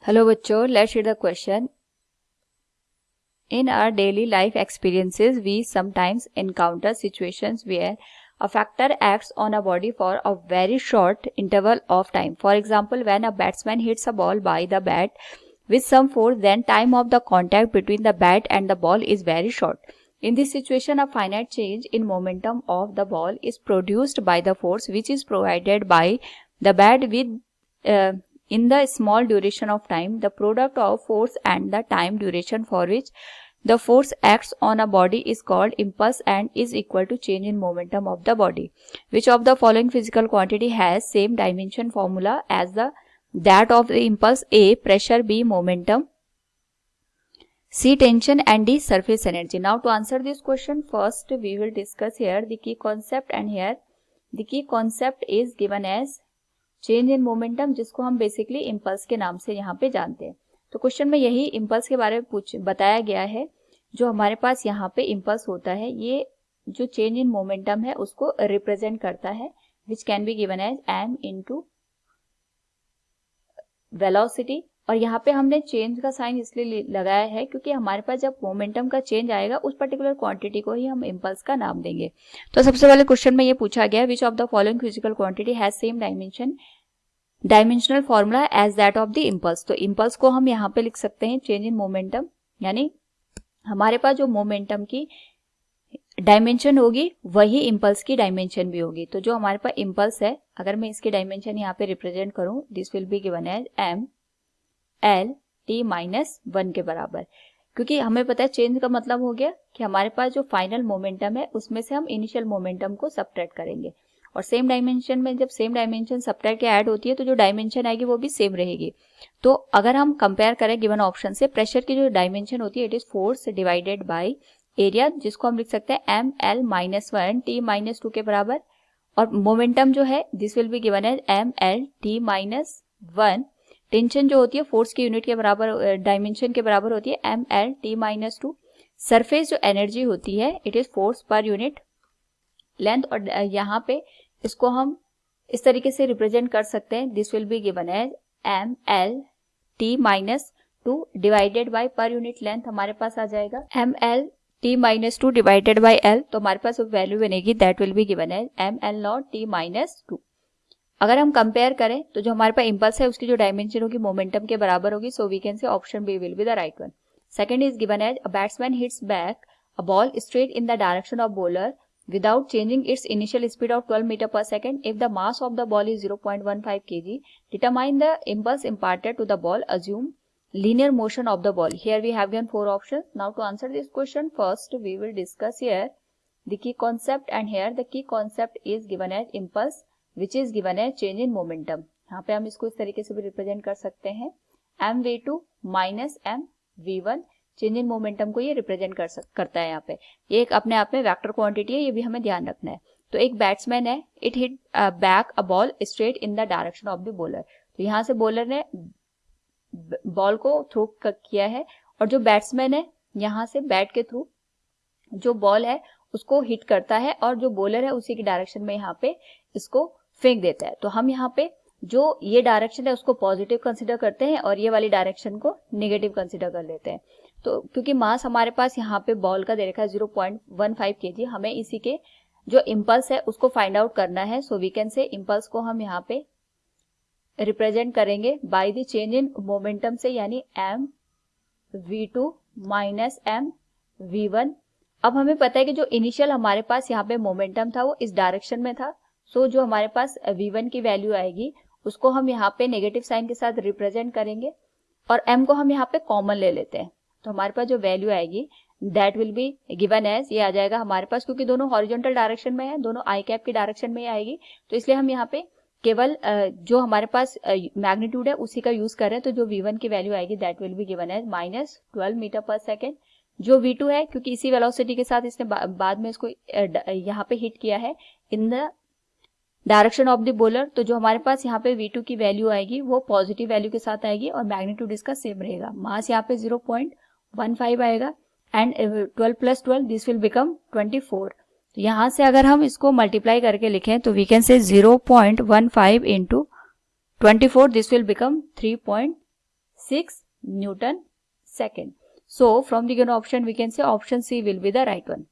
Hello बच्चों, let's read the question. In our daily life experiences, we sometimes encounter situations where a factor acts on a body for a very short interval of time. For example, when a batsman hits a ball by the bat with some force, then time of the contact between the bat and the ball is very short. In this situation, a finite change in momentum of the ball is produced by the force which is provided by the bat in the small duration of time. The product of force and the time duration for which the force acts on a body is called impulse and is equal to change in momentum of the body. Which of the following physical quantity has same dimension formula as that of the impulse? A. Pressure. B. Momentum. C. Tension. And D. Surface energy. Now to answer this question, first we will discuss here the key concept, and here the key concept is given as change in momentum, जिसको हम basically impulse के नाम से यहाँ पे जानते हैं. तो क्वेश्चन में यही इम्पल्स के बारे में बताया गया है. जो हमारे पास यहाँ पे इम्पल्स होता है, ये जो चेंज इन मोमेंटम है उसको रिप्रेजेंट करता है, which can be given as m into velocity. और यहाँ पे हमने चेंज का साइन इसलिए लगाया है क्योंकि हमारे पास जब मोमेंटम का चेंज आएगा उस पर्टिकुलर क्वांटिटी को ही हम इम्पल्स का नाम देंगे. तो सबसे पहले क्वेश्चन में ये पूछा गया, which of the following physical quantity has same dimensional formula as that of the impulse. तो इम्पल्स को हम यहाँ पे लिख सकते हैं चेंज इन मोमेंटम, यानी हमारे पास जो मोमेंटम की डायमेंशन होगी वही इम्पल्स की डायमेंशन भी होगी. तो जो हमारे पास इम्पल्स है, अगर मैं इसकी डायमेंशन यहाँ पे रिप्रेजेंट करूं, this will be given as m l t minus 1 के बराबर. क्योंकि हमें पता है चेंज का मतलब हो गया कि हमारे पास जो फाइनल मोमेंटम है उसमें से हम इनिशियल मोमेंटम को सब्ट्रैक्ट करेंगे. और सेम डायमेंशन में जब सेम डायमेंशन सब्ट्रैक्ट या ऐड होती है तो जो डायमेंशन आएगी वो भी सेम रहेगी. तो अगर हम कंपेयर करें गिवन ऑप्शन से, प्रेशर की जो डायमेंशन होती है it is force divided by area, जिसको हम लिख सकते हैं m l minus 1 t minus 2 के बराबर. और मोमेंटम जो है this will be given as m l t minus 1. Tension जो होती है फोर्स की यूनिट के बराबर, डायमेंशन के बराबर होती है m l t minus 2. Surface जो एनर्जी होती है it is force per unit length. और यहाँ पे इसको हम इस तरीके से रिप्रेजेंट कर सकते हैं, this will be given as m l t minus 2 divided by per unit length हमारे पास आ जाएगा m l t minus 2 divided by l. तो हमारे पास वैल्यू बनेगी that will be given as m l nought t minus 2. अगर हम कंपेयर करें तो जो हमारे पास इम्पल्स है उसकी जो डायमेंशन होगी मोमेंटम के बराबर होगी. So we can say option b will be the right one. Second is given as a batsman hits back a ball straight in the direction of bowler without changing its initial speed of 12 meter per second. If the mass of the ball is 0.15 kg, determine the impulse imparted to the ball. Assume linear motion of the ball. Here we have given 4 options. Now to answer this question, first we will discuss here the key concept, and here the key concept is given as impulse, which is given as change in momentum. यहाँ पे हम इसको इस तरीके से भी represent कर सकते हैं mv2 minus mv1. Change in momentum को ये रिप्रेजेंट करता है. यहाँ पे ये एक अपने आप में वेक्टर क्वांटिटी है, ये भी हमें ध्यान रखना है. तो एक बैट्समैन है, it hit back a ball straight in the direction of the bowler. तो यहाँ से बॉलर ने बॉल को थ्रो किया है और जो बैट्समैन है यहाँ से बैट के थ्रू जो बॉल है उसको हिट करता है और जो बॉलर है उसी की डायरेक्शन में यहाँ पे इसको फेंक देता है. तो हम यहाँ पे जो ये डायरेक्शन है उसको पॉजिटिव कंसिडर करते हैं और ये वाली डायरेक्शन को नेगेटिव कंसिडर कर लेते हैं. तो क्योंकि मास हमारे पास यहाँ पे बॉल का दे रखा है 0.15 kg, हमें इसी के जो इम्पल्स है उसको फाइंड आउट करना है. So we can say impulse को हम यहाँ पे रिप्रेजेंट करेंगे by the change in momentum से, यानी M v2 minus M v1. अब हमें पता है कि जो इनिशियल हमारे पास यहाँ पे मोमेंटम था वो इस डायरेक्शन में था. सो जो हमारे पास v1 की वैल्यू आएगी उसको हम यहाँ पे नेगेटिव साइन के साथ रिप्रेजेंट करेंगे और m को हम यहाँ पे कॉमन ले लेते हैं. तो हमारे पास जो वैल्यू आएगी that will be given as, ये आ जाएगा हमारे पास, क्योंकि दोनों हॉरिजॉन्टल डायरेक्शन में है, दोनों आई कैप की डायरेक्शन में ही आएगी. तो इसलिए हम यहाँ पे केवल जो हमारे पास मैग्नीट्यूड है उसी का यूज कर रहे हैं. तो जो v1 की वैल्यू आएगी that will be given as minus 12 metre per second. जो v2 है, क्योंकि इसी वेलोसिटी के साथ इसने बाद में इसको यहाँ पे हिट किया है इन the direction of the bowler. तो जो हमारे पास यहाँ पे v2 की वैल्यू आएगी वो पॉजिटिव वैल्यू के साथ आएगी और मैग्नीट्यूड इसका सेम रहेगा. मास यहाँ पे 0.15 आएगा and 12 plus 12 this will become 24. तो यहाँ से अगर हम इसको मल्टीप्लाई करके लिखें तो we can say 0.15 into 24 this will become 3.6 6 newton second. So from the given option we can say option C will be the right one.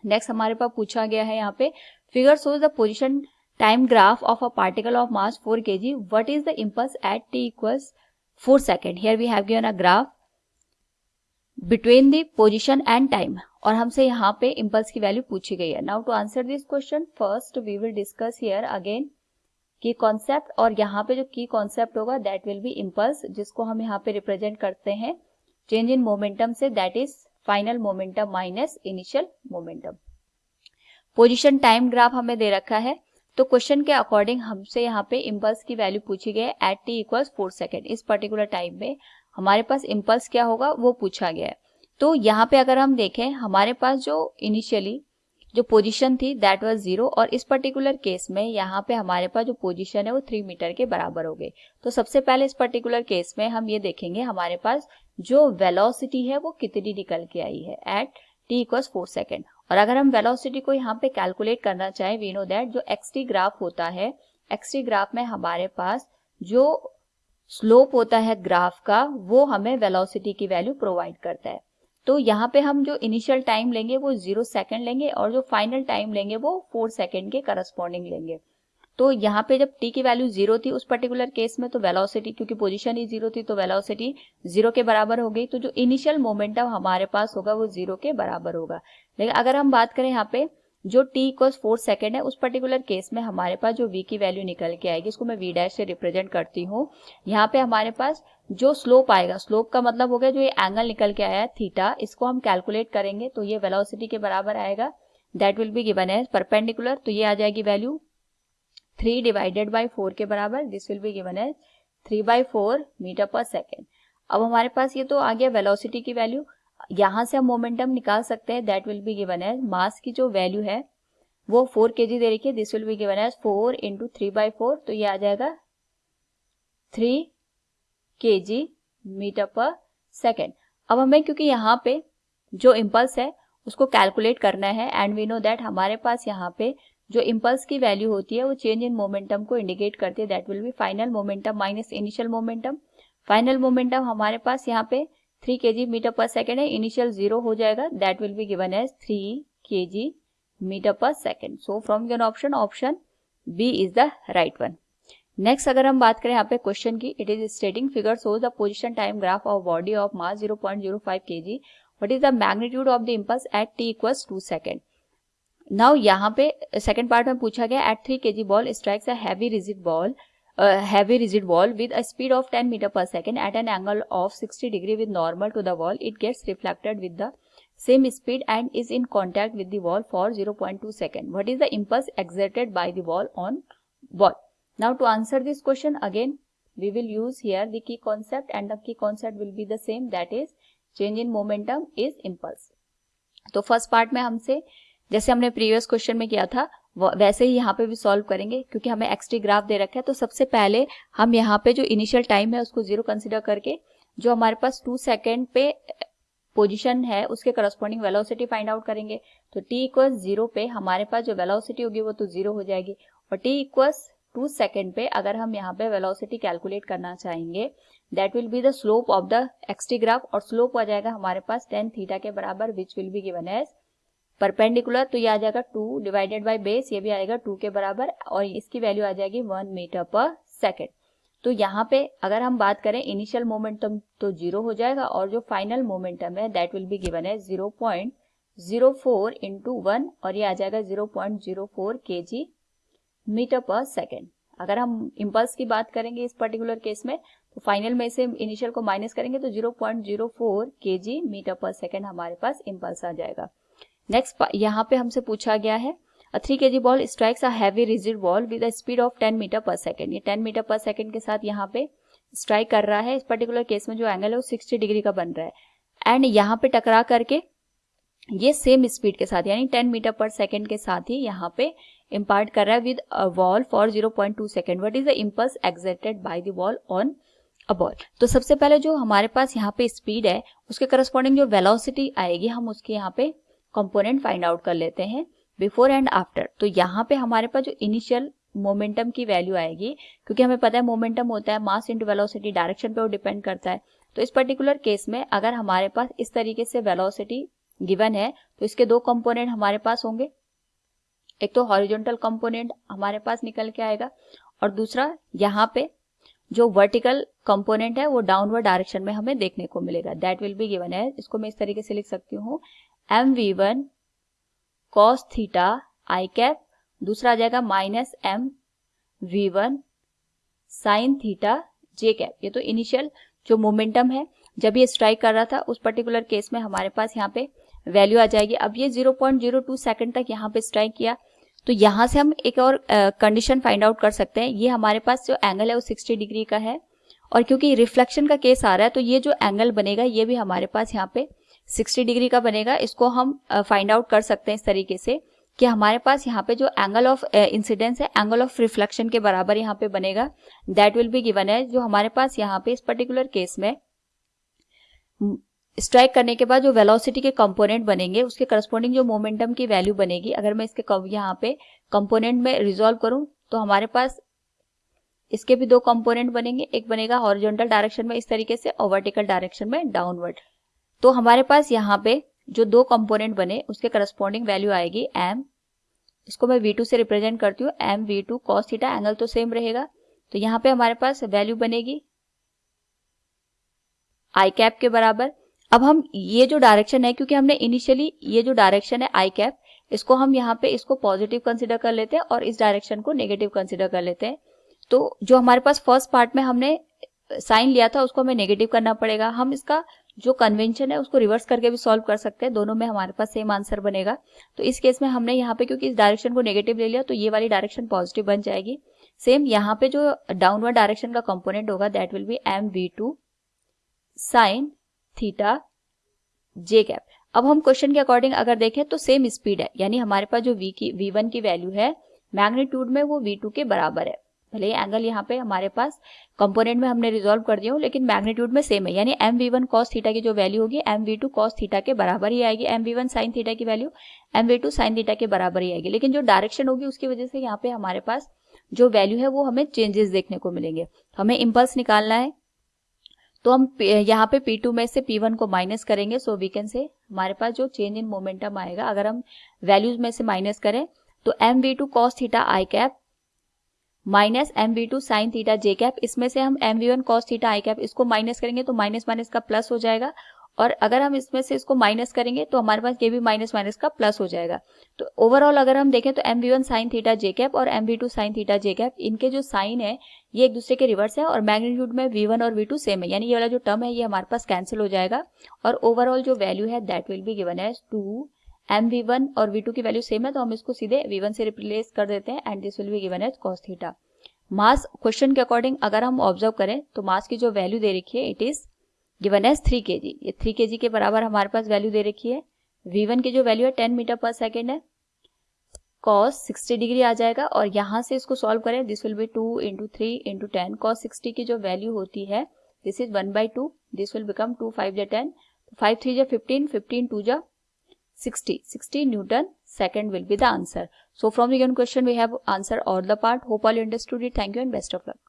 Next हमारे पास पूछा गया है यहाँ पे figure shows the position time graph of a particle of mass 4 kg. What is the impulse at t equals 4 second. Here we have given a graph between the position and time और हमसे यहाँ पे impulse की value पूछी गई है. Now to answer this question first we will discuss here again की concept, और यहाँ पे जो की कॉन्सेप्ट होगा दैट विल बी इम्पल्स, जिसको हम यहाँ पे रिप्रेजेंट करते हैं चेंज इन मोमेंटम से, that is final momentum minus initial momentum. Position time graph हमें दे रखा है, तो क्वेश्चन के अकॉर्डिंग हमसे यहाँ पे इम्पल्स की वैल्यू पूछी गई है एट t इक्वल्स 4 सेकेंड. इस पर्टिकुलर टाइम में हमारे पास इम्पल्स क्या होगा वो पूछा गया है. तो यहाँ पे अगर हम देखें हमारे पास जो इनिशियली जो पोजीशन थी दैट वाज 0, और इस पर्टिकुलर केस में यहाँ पे हमारे पास जो पोजीशन है वो 3 मीटर के बराबर हो गई. तो सबसे पहले इस पर्टिकुलर केस में हम ये देखेंगे हमारे पास जो वेलोसिटी है वो कितनी निकल के आई है एट t इक्वल्स 4 सेकेंड. और अगर हम वेलोसिटी को यहाँ पे कैलकुलेट करना चाहें, वी नो दैट जो xt ग्राफ होता है, xt ग्राफ में हमारे पास जो स्लोप होता है ग्राफ का वो हमें वेलोसिटी की वैल्यू प्रोवाइड करता है. तो यहाँ पे हम जो इनिशियल टाइम लेंगे वो 0 सेकेंड लेंगे और जो फाइनल टाइम लेंगे वो 4 सेकेंड के करस्पॉन्डिंग लेंगे. तो यहाँ पे जब t की वैल्यू 0 थी उस पर्टिकुलर केस में, तो वेलोसिटी क्योंकि पोजीशन ही 0 थी तो वेलोसिटी 0 के बराबर हो गई. तो जो इनिशियल मोमेंटम हमारे पास होगा वो 0 के बराबर होगा. लेकिन अगर हम बात करें यहाँ पे जो t इक्वल्स 4 सेकेंड है उस पर्टिकुलर केस में हमारे पास जो v की वैल्यू निकल के आएगी, इसको मैं v डैश से रिप्रेजेंट करती हूँ. यहाँ पे हमारे पास जो स्लोप आएगा, स्लोप का मतलब हो गया जो ये एंगल निकल के आया है थीटा, इसको हम कैलकुलेट करेंगे तो ये वेलोसिटी के बराबर आएगा. That will be given as perpendicular, तो ये आ जाएगी वैल्यू 3 डिवाइडेड बाई 4 के बराबर. This will be given as 3/4 metre per second. अब हमारे पास ये तो आ गया वेलोसिटी की वैल्यू. यहाँ से हम मोमेंटम निकाल सकते हैं, that will be given as mass की जो वैल्यू है वो 4 kg दे रखी है. This will be given as 4 into 3/4, तो ये आ जाएगा 3 kg मीटर पर सेकेंड. अब हमें क्योंकि यहाँ पे जो इम्पल्स है उसको कैलकुलेट करना है एंड वी नो दैट हमारे पास यहाँ पे जो इम्पल्स की वैल्यू होती है वो चेंज इन मोमेंटम को इंडिकेट करती है. That will be final momentum minus initial momentum. Final momentum हमारे पास यहाँ पे 3 kg मीटर पर सेकेंड है, इनिशियल 0 हो जाएगा. That will be given as 3 kg metre per second. So from given option B is the right one. Next अगर हम बात करें यहाँ पे क्वेश्चन की, it is stating figure shows the position time graph of body of mass 0.05 kg. What is the magnitude of the impulse at t equals 2 second. Now यहाँ पे second part में पूछा गया at 3 kg ball strikes a heavy rigid ball with a speed of 10 meter per second at an angle of 60 degree with normal to the wall. It gets reflected with the same speed and is in contact with the wall for 0.2 second. What is the impulse exerted by the ball on ball? Now to answer this question again we will use here the key concept, and the key concept will be the same, that is change in momentum is impulse. तो first part में हमसे जैसे हमने previous question में किया था वैसे ही यहाँ पे भी सॉल्व करेंगे. क्योंकि हमें एक्सटी ग्राफ दे रखा है तो सबसे पहले हम यहाँ पे जो इनिशियल टाइम है उसको 0 कंसीडर करके जो हमारे पास 2 सेकेंड पे पोजीशन है उसके करस्पॉन्डिंग वेलोसिटी फाइंड आउट करेंगे. तो t इक्वल्स 0 पे हमारे पास जो वेलोसिटी होगी वो तो 0 हो जाएगी, और t इक्वल्स 2 सेकेंड पे अगर हम यहाँ पे वेलोसिटी कैलकुलेट करना चाहेंगे that will be the slope of the XT graph, और स्लोप आ जाएगा हमारे पास tan थीटा के बराबर which will be given as perpendicular. तो ये आ जाएगा 2 डिवाइडेड बाय बेस, ये भी आएगा 2 के बराबर, और इसकी वैल्यू आ जाएगी 1 मीटर पर सेकेंड. तो यहाँ पे अगर हम बात करें इनिशियल मोमेंटम तो 0 हो जाएगा, और जो फाइनल मोमेंटम है that will be given as 0.04 into 1, और ये आ जाएगा 0.04 kg मीटर पर सेकेंड. अगर हम इम्पल्स की बात करेंगे इस पर्टिकुलर केस में तो फाइनल में से इनिशियल को माइनस करेंगे तो 0.04 kg मीटर पर सेकेंड हमारे पास इम्पल्स आ जाएगा. नेक्स्ट यहाँ पे हमसे पूछा गया है a 3 kg ball strikes a heavy rigid ball with a speed of 10 metre per second. ये 10 मीटर पर सेकेंड के साथ यहाँ पे स्ट्राइक कर रहा है. इस पर्टिकुलर केस में जो एंगल है वो 60 डिग्री का बन रहा है, एंड यहाँ पे टकरा करके ये सेम स्पीड के साथ यानी 10 मीटर पर सेकेंड के साथ ही यहाँ पे इम्पार्ट कर रहा है with a ball for 0.2 second. What is the impulse exerted by the ball on a ball. तो सबसे पहले जो हमारे पास यहाँ पे स्पीड है उसके करस्पॉन्डिंग जो वेलोसिटी आएगी हम उसके यहाँ पे कंपोनेंट फाइंड आउट कर लेते हैं बिफोर एंड आफ्टर. तो यहाँ पे हमारे पास जो इनिशियल मोमेंटम की वैल्यू आएगी, क्योंकि हमें पता है मोमेंटम होता है मास इनटू वेलोसिटी, डायरेक्शन पे वो डिपेंड करता है। तो इस पर्टिकुलर केस में अगर हमारे पास इस तरीके से वेलोसिटी गिवन है तो इसके दो कंपोनेंट हमारे पास होंगे, एक तो हॉरिजॉन्टल कंपोनेंट हमारे पास निकल के आएगा और दूसरा यहाँ पे जो वर्टिकल कंपोनेंट है वो डाउनवर्ड डायरेक्शन में हमें देखने को मिलेगा। दैट विल बी गिवन है, इसको मैं इस तरीके से लिख सकती हूँ mv1 cos theta i cap, दूसरा आ जाएगा minus mv1 sign theta j cap. ये तो इनिशियल जो मोमेंटम है जब ये स्ट्राइक कर रहा था उस पर्टिकुलर केस में हमारे पास यहाँ पे वैल्यू आ जाएगी। अब ये 0.02 सेकंड तक यहाँ पे स्ट्राइक किया, तो यहाँ से हम एक और कंडीशन फाइंड आउट कर सकते हैं। ये हमारे पास जो एंगल है वो 60 डिग्री का है और क्योंकि रिफ्लेक्शन का केस आ रहा है तो ये जो एंगल बनेगा ये भी हमारे पास यहाँ पे 60 डिग्री का बनेगा। इसको हम फाइंड आउट कर सकते हैं इस तरीके से कि हमारे पास यहाँ पे जो एंगल ऑफ इंसिडेंस है एंगल ऑफ रिफ्लेक्शन के बराबर यहाँ पे बनेगा। दैट विल बी गिवन है, जो हमारे पास यहाँ पे इस पर्टिकुलर केस में स्ट्राइक करने के बाद जो वेलोसिटी के कंपोनेंट बनेंगे उसके करस्पॉन्डिंग जो मोमेंटम की वैल्यू बनेगी, अगर मैं इसके यहाँ पे कंपोनेंट में रिजॉल्व करूं तो हमारे पास इसके भी दो कंपोनेंट बनेंगे, एक बनेगा हॉरिजॉन्टल डायरेक्शन में इस तरीके से और वर्टिकल डायरेक्शन में डाउनवर्ड। तो हमारे पास यहाँ पे जो दो कंपोनेंट बने उसके करस्पॉन्डिंग वैल्यू आएगी m, इसको मैं v2 से रिप्रेजेंट करती हूँ, mv2 cos थीटा, एंगल तो सेम रहेगा। तो यहाँ पे हमारे पास वैल्यू बनेगी आई कैप के बराबर। अब हम ये जो डायरेक्शन है, क्योंकि हमने इनिशियली ये जो डायरेक्शन है आई कैप, इसको हम यहाँ पे इसको पॉजिटिव कंसीडर कर लेते हैं और इस डायरेक्शन को नेगेटिव कंसीडर कर लेते हैं। तो जो हमारे पास फर्स्ट पार्ट में हमने साइन लिया था उसको हमें नेगेटिव करना पड़ेगा। हम इसका जो कन्वेंशन है उसको रिवर्स करके भी सॉल्व कर सकते हैं, दोनों में हमारे पास सेम आंसर बनेगा। तो इस केस में हमने यहाँ पे क्योंकि इस डायरेक्शन को नेगेटिव ले लिया तो ये वाली डायरेक्शन पॉजिटिव बन जाएगी। सेम यहाँ पे जो डाउनवर्ड डायरेक्शन का कंपोनेंट होगा that will B mv2 sine theta j cap. अब हम क्वेश्चन के अकॉर्डिंग अगर देखें तो सेम स्पीड है, यानी हमारे पास जो v1 की वैल्यू है मैग्नीट्यूड में वो v2 के बराबर है। भले एंगल यहाँ पे हमारे पास कंपोनेंट में हमने रिजॉल्व कर दिया हो लेकिन मैग्नीट्यूड में सेम है, यानी mv1 cos थीटा की जो वैल्यू होगी mv2 cos थीटा के बराबर ही आएगी, mv1 sin थीटा की वैल्यू mv2 sin थीटा के बराबर ही आएगी। लेकिन जो डायरेक्शन होगी उसकी वजह से यहाँ पे हमारे पास जो वैल्यू है वो हमें चेंजेस देखने को मिलेंगे। हमें इम्पल्स निकालना है तो हम यहाँ पे P2 में से P1 को माइनस करेंगे। सो वी कैन से हमारे पास जो चेंज इन मोमेंटम आएगा अगर हम वैल्यूज में से माइनस करें तो mv2 cos theta i cap minus mv2 sine theta j cap, इसमें से हम mv1 cos theta i cap इसको माइनस करेंगे तो माइनस माइनस का प्लस हो जाएगा और अगर हम इसमें से इसको माइनस करेंगे तो हमारे पास ये भी माइनस माइनस का प्लस हो जाएगा। तो ओवरऑल अगर हम देखें तो mv1 sign theta j cap और mv2 sine theta j cap, इनके जो साइन है ये एक दूसरे के रिवर्स है और मैग्नीट्यूड में v1 और v2 सेम है, यानी ये वाला जो टर्म है ये हमारे पास कैंसिल हो जाएगा और ओवरऑल जो वैल्यू है that will be given as 2 mv1 और v2 की वैल्यू सेम है तो हम इसको सीधे v1 से रिप्लेस कर देते हैं and this will be given as cos theta. Mass question के अकॉर्डिंग अगर हम ऑब्जर्व करें तो मास की जो वैल्यू दे रखी है it is given as 3 kg, ये 3 kg के बराबर हमारे पास वैल्यू दे रखी है। v1 की जो वैल्यू है 10 मीटर पर सेकेंड है, cos 60 डिग्री आ जाएगा और यहाँ से इसको सॉल्व करें this will B 2 into 3 into 10, cos 60 की जो वैल्यू होती है this is 1/2, this will become 2 5 10, 5 3 15, 15 2 60 Newton second will be the answer. So from the given question we have answered all the part. Hope all you understood it. Thank you and best of luck.